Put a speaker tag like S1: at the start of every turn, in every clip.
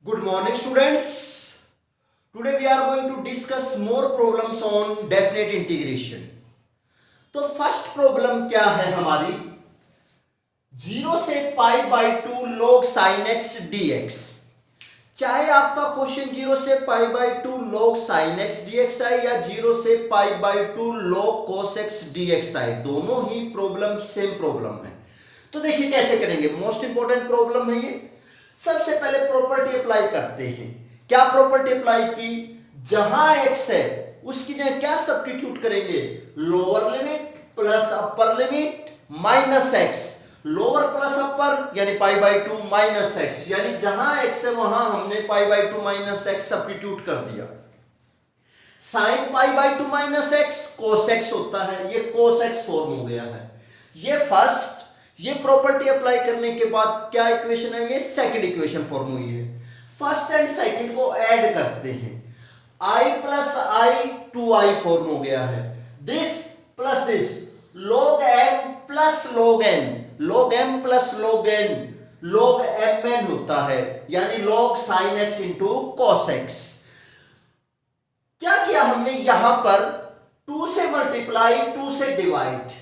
S1: Good morning, students. Today we are going to discuss more problems on definite integration. तो first problem क्या है हमारी, 0 से pi by 2 log sin x dx। चाहे आपका question 0 से pi by 2 log sin x dx आए या 0 से pi by 2 log cos x dx आए, दोनों ही प्रॉब्लम सेम प्रॉब्लम है। तो देखिए कैसे करेंगे, मोस्ट इंपॉर्टेंट प्रॉब्लम है ये। सबसे पहले प्रॉपर्टी अप्लाई करते हैं। क्या प्रॉपर्टी अप्लाई की, जहां x है उसकी जगह क्या सब्स्टिट्यूट करेंगे, lower limit plus upper limit minus x, lower plus अपर यानी पाई बाई 2 माइनस x, यानी जहां x है वहां हमने पाई बाई 2 माइनस x सब्स्टिट्यूट कर दिया। Sine pi by 2 minus x cos x होता है, ये cos x फॉर्म हो गया है। ये फर्स्ट, ये प्रॉपर्टी अप्लाई करने के बाद क्या इक्वेशन है, ये सेकंड इक्वेशन फॉर्म हुई है। फर्स्ट एंड सेकंड को ऐड करते हैं, i plus I 2i form हो गया है। This plus this, log m plus log n, log m plus log n, log mn होता है, यानी log sin x into cos x। क्या किया हमने, यहां पर 2 से मल्टीप्लाई 2 से डिवाइड,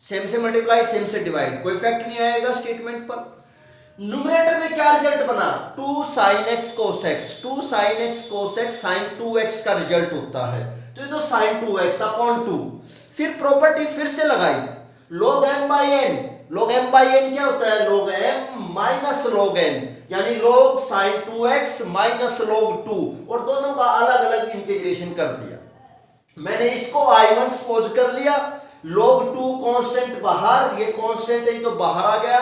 S1: सेम से मल्टीप्लाई सेम से डिवाइड, कोई इफेक्ट नहीं आएगा स्टेटमेंट पर। न्यूमरेटर में क्या रिजल्ट बना, 2 sin x cos x, 2 sin x cos x sin 2x का रिजल्ट होता है, तो ये तो sin 2x अपॉन 2। फिर प्रॉपर्टी फिर से लगाई, log m by n, log m by n क्या होता है, log m minus log n, यानी log sin 2x minus log 2, और दोनों का अलग अलग इंटीग्रेशन कर दिया। मैंने इसको I1 सपोज कर लिया, log 2 कांस्टेंट बाहर, ये कांस्टेंट है तो बाहर आ गया।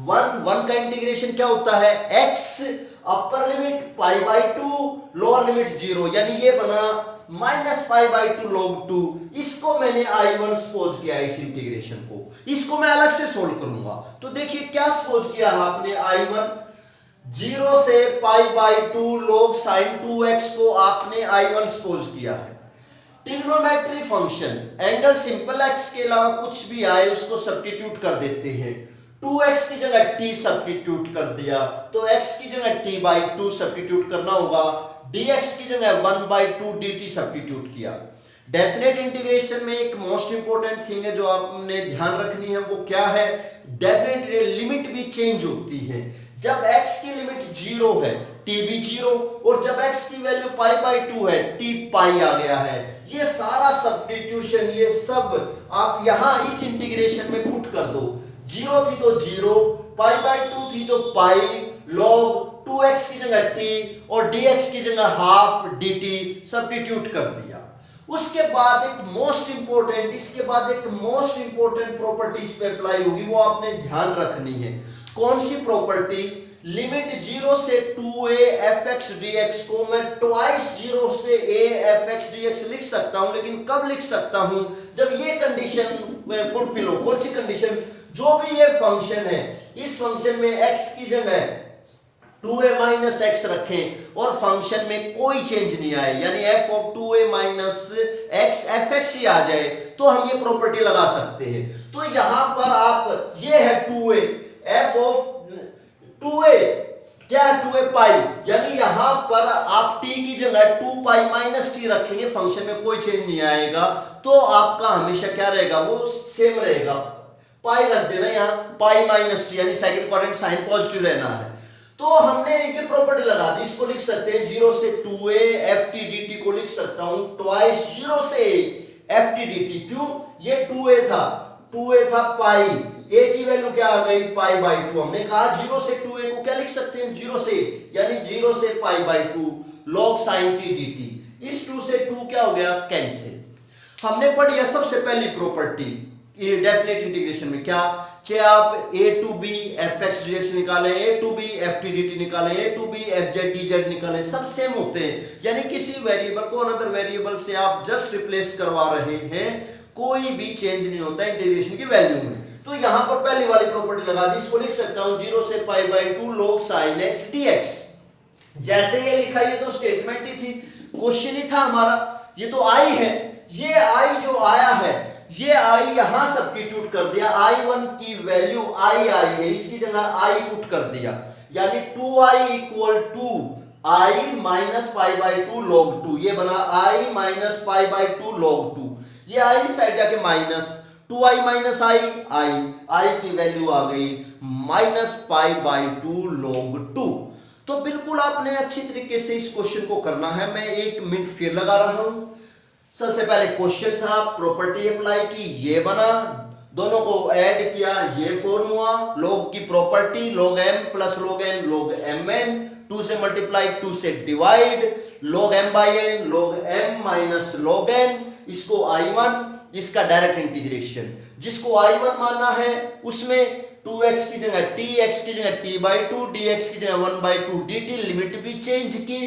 S1: 1 का इंटीग्रेशन क्या होता है, x upper limit pi by 2 lower limit 0, यानी ये बना माइनस पाई बाई 2 log 2। इसको मैंने I1 सपोज किया, इस इंटीग्रेशन को, इसको मैं अलग से सोल्व करूंगा। तो देखिए क्या सपोज किया आपने, I1 0 से pi by 2 log sin 2x को आपने I1 सपोज किया है। Trigonometry function, angle simple x के अलावा कुछ भी आए उसको सब्स्टिट्यूट कर देते हैं। 2x की जगह t सब्स्टिट्यूट कर दिया, तो x की जगह t बाई 2 सब्स्टिट्यूट करना होगा, dx की जगह 1 बाई 2 dt सब्स्टिट्यूट किया। डेफिनेट इंटीग्रेशन में एक मोस्ट इंपॉर्टेंट थिंग है जो आपने ध्यान रखनी है, वो क्या है, डेफिनेट लिमिट भी चेंज होती है। जब x की लिमिट 0 है t भी 0, और जब x की वैल्यू पाई बाई 2 है t पाई आ गया है। ये सारा सब्स्टिट्यूशन, ये सब आप यहां इस इंटीग्रेशन में पुट कर दो। 0 थी तो 0, पाई बाई 2 थी तो पाई, log 2x की जगह t और dx की जगह हाफ dt सब्स्टिट्यूट कर दिया। उसके बाद एक मोस्ट इंपॉर्टेंट, इसके बाद एक मोस्ट इंपॉर्टेंट प्रॉपर्टी इस पे अप्लाई होगी, वो आपने ध्यान रखनी है। कौन सी प्रॉपर्टी, लिमिट 0 से 2a fx dx को मैं ट्वाइस 0 से a fx dx लिख सकता हूं, लेकिन कब लिख सकता हूं, जब ये कंडीशन फुलफिल हो। कौन सी कंडीशन, जो भी ये फंक्शन है, इस फंक्शन में x की जगह 2a माइनस x रखें और फंक्शन में कोई चेंज नहीं आए, यानी f of 2a minus x fx ही आ जाए, तो हम ये प्रॉपर्टी लगा सकते हैं। तो यहां पर आप, ये है 2a, f ऑफ 2a क्या है, 2a पाई, यानी यहां पर आप t की जगह 2 पाई माइनस t रखेंगे, फंक्शन में कोई चेंज नहीं आएगा, तो आपका हमेशा क्या रहेगा, वो सेम रहेगा। पाई रख देना यहां, पाई माइनस t, यानी सेकंड क्वाड्रेंट साइन पॉजिटिव रहना है। तो हमने ये प्रॉपर्टी लगा दी, इसको लिख सकते हैं 0 से 2a ft dt को लिख सकता हूं ट्वाइस 0 से ft dt। क्यों, ये 2a था पाई, a की वैल्यू क्या आ गई, पाई बाई 2। हमने कहा 0 से 2a को क्या लिख सकते हैं, 0 से, यानी 0 से pi by 2 log sin t dt। इस 2 से 2 क्या हो गया, कैंसिल। हमने पढ़ी सबसे पहली प्रॉपर्टी डेफिनेट इंटीग्रेशन में, क्या, चाहे आप a to b fx dx निकालें, a to b ft dt निकालें, a to b fz dz निकालें, सब सेम होते हैं, यानी किसी वेरिएबल को अनदर वेरिएबल से आप जस्ट रिप्लेस करवा रहे हैं, कोई भी चेंज नहीं होता इंटीग्रेशन की वैल्यू में। तो यहां पर पहली वाली प्रॉपर्टी लगा दी, इसको लिख सकता हूं 0 से pi by 2 log sin x dx। जैसे ये लिखा, ये तो स्टेटमेंट ही थी, क्वेश्चन ही था हमारा, ये तो i है, ये i जो आया है, ये i यहां सब्स्टिट्यूट कर दिया, i1 की वैल्यू i है, इसकी जगह i पुट कर दिया, यानी 2i equal to i minus pi by two log two, ये बना i minus pi by two log two, ये आई साइड जाके minus 2i minus i, i की वैल्यू आ गई minus pi by two log two. तो बिल्कुल आपने अच्छी तरीके से इस क्वेश्चन को करना है। मैं 1 मिनट फिर लगा रहा हूं। सबसे पहले क्वेश्चन था, प्रॉपर्टी अप्लाई की, ये बना, दोनों को ऐड किया, ये फॉर्म हुआ, लॉग की property log m plus log n log mn, 2 से मल्टीप्लाई 2 से divide, log m by n log m minus log n, इसको i1, इसका डायरेक्ट इंटीग्रेशन, जिसको i1 मानना है उसमें 2x की जगह t, x की जगह t बाई 2, dx की जगह 1 बाई 2 dt, लिमिट भी चेंज की,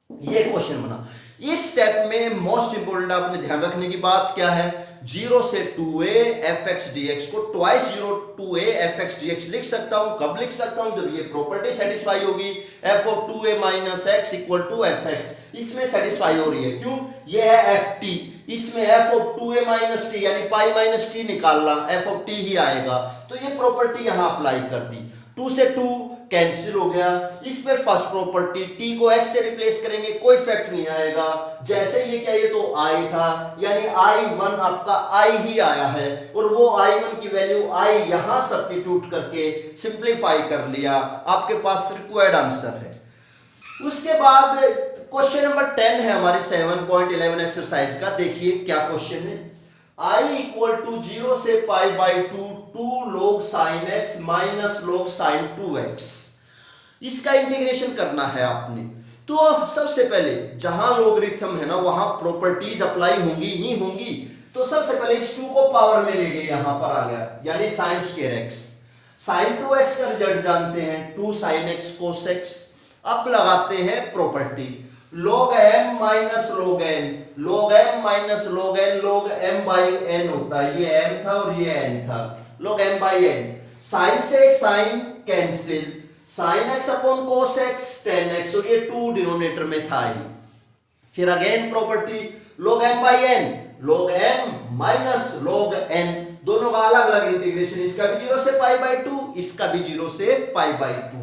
S1: ये क्वेश्चन बना। इस स्टेप में मोस्ट इंपोर्टेंट आपने ध्यान रखने की बात क्या है, 0 से 2a fx dx को ट्वाइस 0 2a fx dx लिख सकता हूं। कब लिख सकता हूं, जब ये प्रॉपर्टी सेटिस्फाई होगी, f of 2a minus x equal to fx, इसमें सेटिस्फाई हो रही है। क्यों, ये है ft, इसमें f of 2a minus t यानी पाई माइनस t निकालना, f of t ही आएगा, तो ये प्रॉपर्टी यहां अप्लाई कर दी। 2 से 2 कैंसिल हो गया, इस पे फर्स्ट प्रॉपर्टी t को x से रिप्लेस करेंगे, कोई इफेक्ट नहीं आएगा। जैसे ये क्या, ये तो i था, यानी i1 आपका i ही आया है, और वो i1 की वैल्यू i यहां सब्स्टिट्यूट करके सिंपलीफाई कर लिया, आपके पास रिक्वायर्ड आंसर है। उसके बाद क्वेश्चन नंबर 10 है हमारे 7.11 एक्सरसाइज का। देखिए क्या क्वेश्चन है, i इक्वल टू 0 से pi by 2 log sin x minus log sin 2x, इसका इंटीग्रेशन करना है आपने। तो सबसे पहले जहां लोगरिथम है ना वहां प्रॉपर्टीज अप्लाई होंगी ही होंगी, तो सबसे पहले इस 2 को पावर में ले गए, यहां पर आ गया, यानी sin square x, sin 2x का रिजल्ट जानते हैं 2 sin x cos x। अब लगाते हैं property log m minus log n, log m minus log n log m by n होता है, ये m था और ये n था, log m by n, sine से एक sine cancel, sine x upon cos x tan x, और ये 2 डिनोमिनेटर में था ही। फिर again property log m by n, log m minus log n, दोनों का अलग अलग इंटीग्रेशन, इसका भी 0 से पाई बाई 2, इसका भी 0 से पाई बाई 2।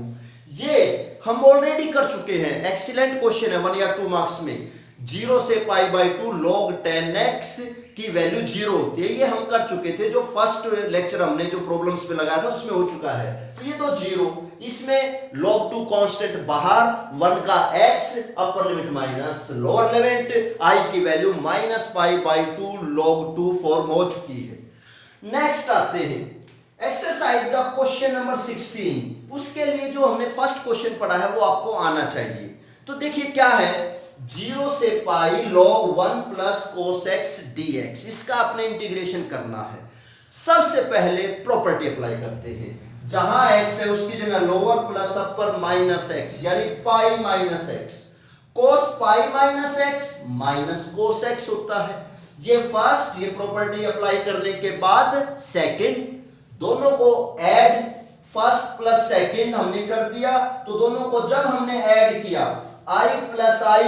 S1: ये हम ऑलरेडी कर चुके हैं, एक्सीलेंट क्वेश्चन है 1 या 2 मार्क्स में। 0 से पाई बाई 2 log 10x की वैल्यू 0 होती है, ये हम कर चुके थे, जो फर्स्ट लेक्चर हमने जो प्रॉब्लम्स पे लगाया था उसमें हो चुका है। तो ये तो 0, इसमें log 2 कांस्टेंट बाहर, 1 का x, upper limit minus lower limit, i की value minus pi by 2 log 2 form हो चुकी है। नेक्स्ट आते हैं एक्सरसाइज का क्वेश्चन नंबर 16। उसके लिए जो हमने फर्स्ट क्वेश्चन पढ़ा है वो आपको आना चाहिए। तो देखिए क्या है, 0 से पाई log 1 plus cos x dx, इसका आपने इंटीग्रेशन करना है। सबसे पहले प्रॉपर्टी अप्लाई करते हैं, जहां x है उसकी जगह लोअर प्लस अपर माइनस x, यानी pi minus x, cos pi minus x minus cos x होता है। ये फर्स्ट, ये प्रॉपर्टी अप्लाई करने के बाद सेकंड, दोनों को ऐड, फर्स्ट प्लस सेकंड हमने कर दिया, तो दोनों को जब हमने ऐड किया, i plus i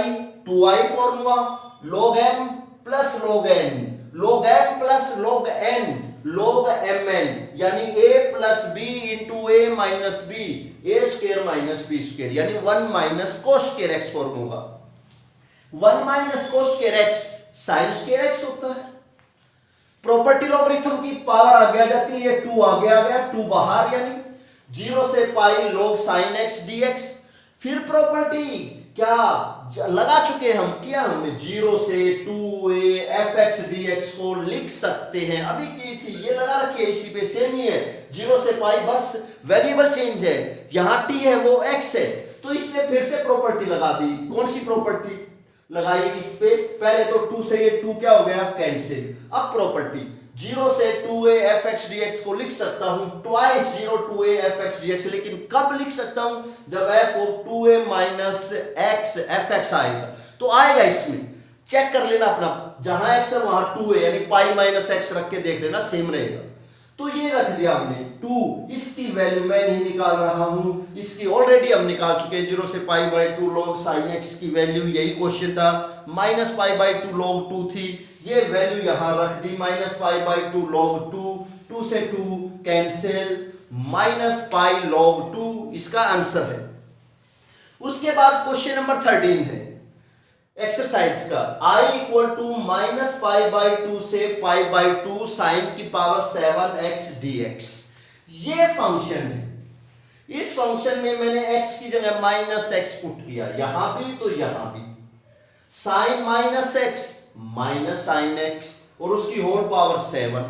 S1: 2i form हुआ, log m plus log n, log m plus log n log mn, यानी a plus b into a minus b, a square minus b square, यानी 1 minus cos square x form होगा। 1 minus cos square x sin square x होता है। Property logarithm की power आगे आ जाती है, 2 आगे आ गया, 2 बाहर, यानी 0 से पाई log sin x dx। फिर प्रॉपर्टी क्या लगा चुके हम, किया हमने 0 से 2a fx dx को लिख सकते हैं, अभी की थी, ये लगा रखी है, इसी पे सेम ही है, 0 से पाई, बस वेरिएबल चेंज है, यहां t है वो x है, तो इसने फिर से प्रॉपर्टी लगा दी। कौन सी प्रॉपर्टी लगाई इस पे, पहले तो 2 से ये 2 क्या हो गया, कैंसिल। अब प्रॉपर्टी 0 से 2a fx dx को लिख सकता हूं ट्वाइस 0 2a fx dx, लेकिन कब लिख सकता हूं, जब f of 2a minus x fx आएगा, तो आएगा इसमें, चेक कर लेना अपना, जहां x है वहां 2a, यानी पाई माइनस x रख के देख लेना, सेम रहेगा। तो ये रख दिया हमने 2, इसकी वैल्यू मैं नहीं निकाल रहा हूं, इसकी ऑलरेडी हम निकाल चुके हैं, 0 से pi by 2 log sin x की वैल्यू, यही क्वेश्चन था, माइनस पाई बाई 2 log 2 थी, ये वैल्यू यहां रख दी, माइनस पाई बाई 2 log 2, 2 से 2 कैंसिल, माइनस पाई log 2 इसका आंसर है। उसके बाद क्वेश्चन नंबर 13 है एक्सरसाइज का, i equal to minus pi by two से पाई बाई टू साइन की पावर 7x dx। ये फंक्शन है, इस फंक्शन में मैंने x की जगह माइनस एक्स पुट किया, यहां भी तो यहां भी, sine minus x minus sine x और उसकी होल पावर 7,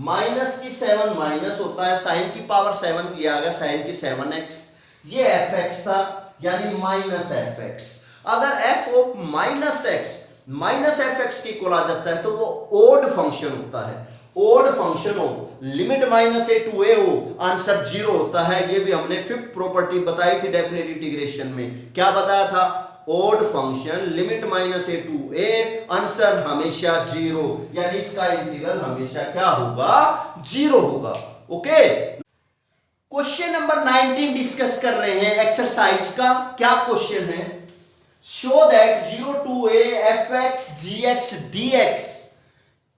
S1: माइनस की 7 माइनस होता है, साइन की पावर 7 ये आ गया साइन की 7x, ये fx था यानी माइनस fx। अगर f of minus x minus fx की इक्वल आ जाता है तो वो ओड फंक्शन होता है, ओड फंक्शन हो, लिमिट माइनस ए टू ए हो, आंसर 0 होता है। ये भी हमने फिफ्थ प्रॉपर्टी बताई थी डेफिनेट इंटीग्रेशन में, क्या बताया था, odd function limit minus a to a, answer हमेशा 0, यानी इसका इंटीग्रल हमेशा क्या होगा, 0 होगा। ओके, क्वेश्चन नंबर 19 डिस्कस कर रहे हैं एक्सरसाइज का। क्या क्वेश्चन है, show that 0 to a fx gx dx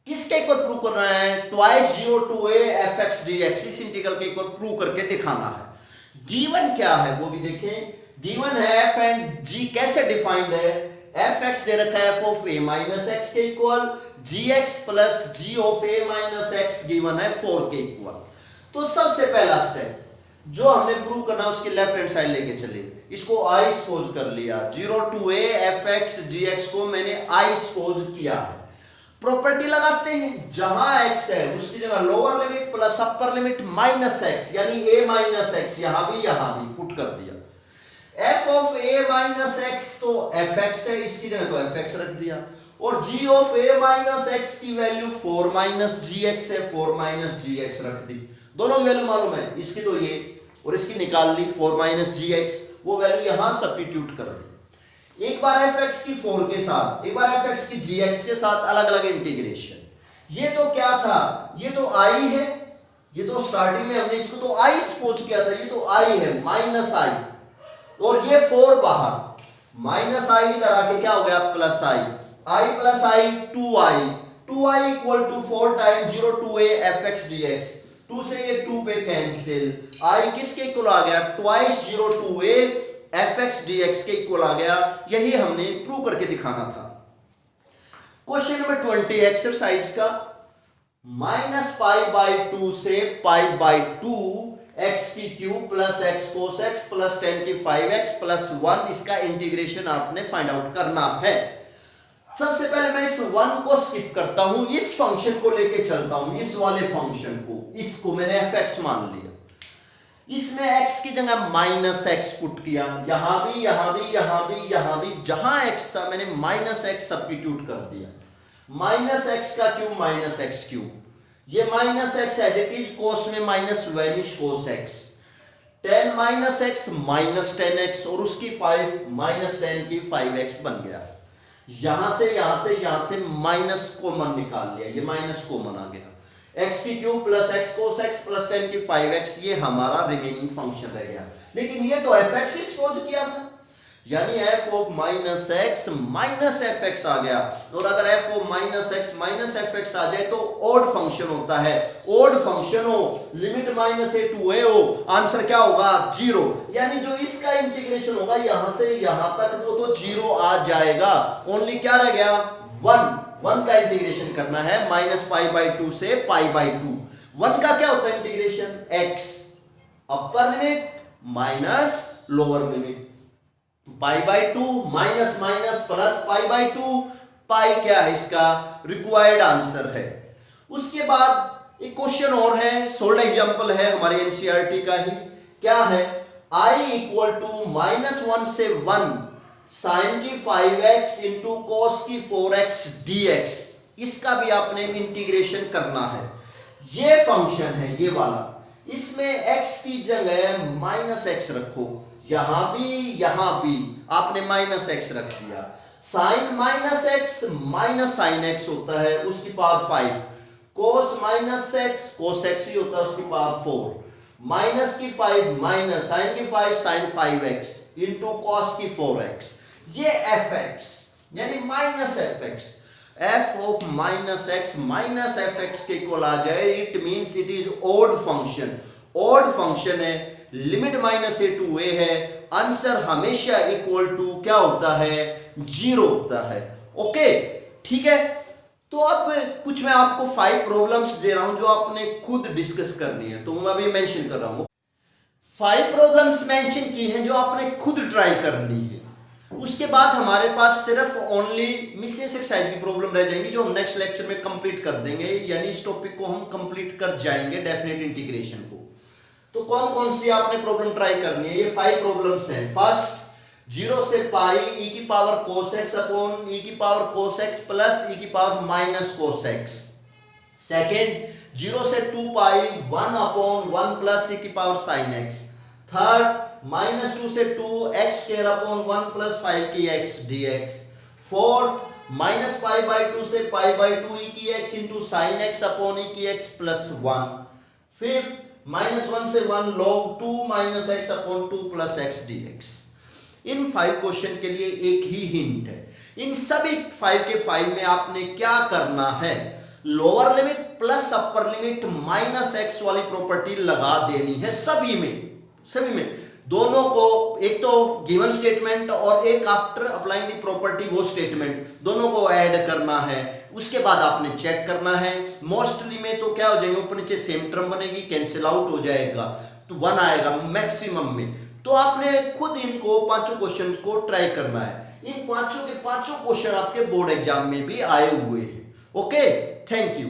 S1: किसके इक्वल प्रूव करना है, twice 0 to a fx dx, इस इंटीग्रल के इक्वल प्रूव करके दिखाना है। गिवन क्या है वो भी देखें, गिवन है f एंड g कैसे डिफाइंड है, fx दे रखा है f of a minus x के equal, gx plus g of a minus x given है 4 के इक्वल। तो सबसे पहला स्टेप जो हमने प्रूव करना उसकी लेफ्ट हैंड साइड लेके चले, इसको आई सपोज कर लिया, 0 टू a fx gx को मैंने आई सपोज किया है। प्रॉपर्टी लगाते हैं, जहां x है उसकी जगह lower limit plus upper limit minus x, यानी a माइनस एक्स यहां भी पुट कर दिया। f of a minus x तो fx है, इसकी जगह तो fx रख दिया, और g of a minus x की वैल्यू 4 माइनस gx है, 4 माइनस gx रख दी। दोनों की वैल्यू मालूम है, इसकी तो ये और इसकी निकाल ली 4 माइनस gx, वो वैल्यू यहां सब्स्टिट्यूट कर दी। एक बार fx की 4 के साथ, एक बार fx की gx के साथ अलग अलग इंटीग्रेशन। ये तो क्या था, ये तो i है, ये तो स्टार्टिंग में हमने इसको तो i सपोज किया था, ये तो i है माइनस i, और ये 4 बाहर, माइनस i इधर आके क्या हो गया plus i plus i 2i equal to 4 time 0 to a fx dx, 2 से ये 2 पे कैंसिल, i किसके इक्वल आ गया, twice 0 to a fx dx के इक्वल आ गया। यही हमने प्रूव करके दिखाना था। क्वेश्चन नंबर 20 एक्सरसाइज का, माइनस पाई बाई 2 से पाई बाई 2 x की cube plus x cos x plus 10 की 5x प्लस 1, इसका इंटीग्रेशन आपने फाइंड आउट करना है। सबसे पहले मैं इस 1 को स्किप करता हूं, इस फंक्शन को लेके चलता हूं, इस वाले फंक्शन को, इसको मैंने fx मान लिया, इसमें x की जगह माइनस x पुट किया, यहां भी यहां भी यहां भी यहां भी, जहां x था मैंने माइनस x सब्स्टिट्यूट कर दिया, माइनस x का क्यूब माइनस x क्यूब, ये minus x as it is, cos में minus vanish cos x, 10 minus x minus 10x और उसकी 5 माइनस 10 की 5x बन गया। यहां से माइनस कॉमन निकाल लिया, ये माइनस कॉमन आ गया, x की cube plus x cos x plus 10 की 5x, ये हमारा रिमेनिंग फंक्शन रह गया। लेकिन ये तो fx ही सपोज किया था, यानी f of minus x minus fx आ गया, और अगर f of minus x minus fx आ जाए तो ओड फंक्शन होता है, ओड फंक्शन हो, लिमिट माइनस ए टू ए हो, आंसर क्या होगा 0, यानी जो इसका इंटीग्रेशन होगा यहां से यहां तक वो तो 0 आ जाएगा, ओनली क्या रह गया 1 का इंटीग्रेशन करना है, माइनस पाई बाई 2 से पाई बाई 2। 1 का क्या होता है integration, x upper limit minus lower limit, pi by 2 minus minus plus pi by 2, पाई क्या है इसका रिक्वायर्ड आंसर है। उसके बाद एक क्वेश्चन और है, सोल्ड एग्जांपल है हमारे एनसीईआरटी का ही, क्या है, i इक्वल टू माइनस 1 से 1 साइन की 5x इंटू कॉस की 4x dx, इसका भी आपने इंटीग्रेशन करना है। ये फंक्शन है ये वाला, इसमें x की जगह माइनस x रखो, यहां भी आपने माइनस x रख दिया, sine minus x minus sine x होता है उसकी power 5, cos minus x cos x ही होता है उसकी पावर 4, माइनस की 5 माइनस साइन की 5 साइन 5x इंटू कॉस की 4x, ये fx यानी minus fx, f of minus x minus fx के इक्वल आ जाए, it means it is odd function, odd function है, limit minus a to a है, आंसर हमेशा इक्वल टू क्या होता है, 0 होता है। ओके, ठीक है। तो अब कुछ मैं आपको 5 प्रॉब्लम्स दे रहा हूं जो आपने खुद डिस्कस करनी है, तो मैं अभी मेंशन कर रहा हूं 5 प्रॉब्लम्स मेंशन की हैं जो आपने खुद ट्राई करनी है। उसके बाद हमारे पास सिर्फ ओनली मिसेस एक्सरसाइज की प्रॉब्लम रह जाएंगी जो हम नेक्स्ट लेक्चर में कंप्लीट कर देंगे, यानी इस टॉपिक को हम कंप्लीट कर जाएंगे डेफिनेट इंटीग्रेशन को। तो कौन कौन सी आपने प्रॉब्लम ट्राई करनी है, ये 5 प्रॉब्लम्स हैं। फर्स्ट, 0 से पाई e की power cos x upon e की power cos x plus e की power minus cos x। Second, 0 से 2 पाई 1 अपॉन 1 प्लस e की पावर sin x। थर्ड, -2 से 2 x स्क्वायर अपॉन 1 प्लस 5 की x dx। फोर्थ, -π/2 से π/2 e की x into sine x upon e की x plus 1। Fifth, -1 से 1 log 2 minus x upon 2 plus x dx। इन 5 question के लिए एक ही हिंट है, इन सभी 5 के 5 में आपने क्या करना है, lower limit plus upper limit minus x वाली प्रॉपर्टी लगा देनी है सभी में दोनों को, एक तो गिवन स्टेटमेंट और एक आफ्टर अप्लाइंग द प्रॉपर्टी वो स्टेटमेंट, दोनों को ऐड करना है। उसके बाद आपने चेक करना है, मोस्टली में तो क्या हो जाएंगे, ऊपर नीचे सेम टर्म बनेगी, कैंसिल आउट हो जाएगा, तो 1 आएगा मैक्सिमम में। तो आपने खुद इनको 5 क्वेश्चन को ट्राई करना है। इन 5 के 5 क्वेश्चन आपके बोर्ड एग्जाम में भी आए हुए हैं। Okay, thank you.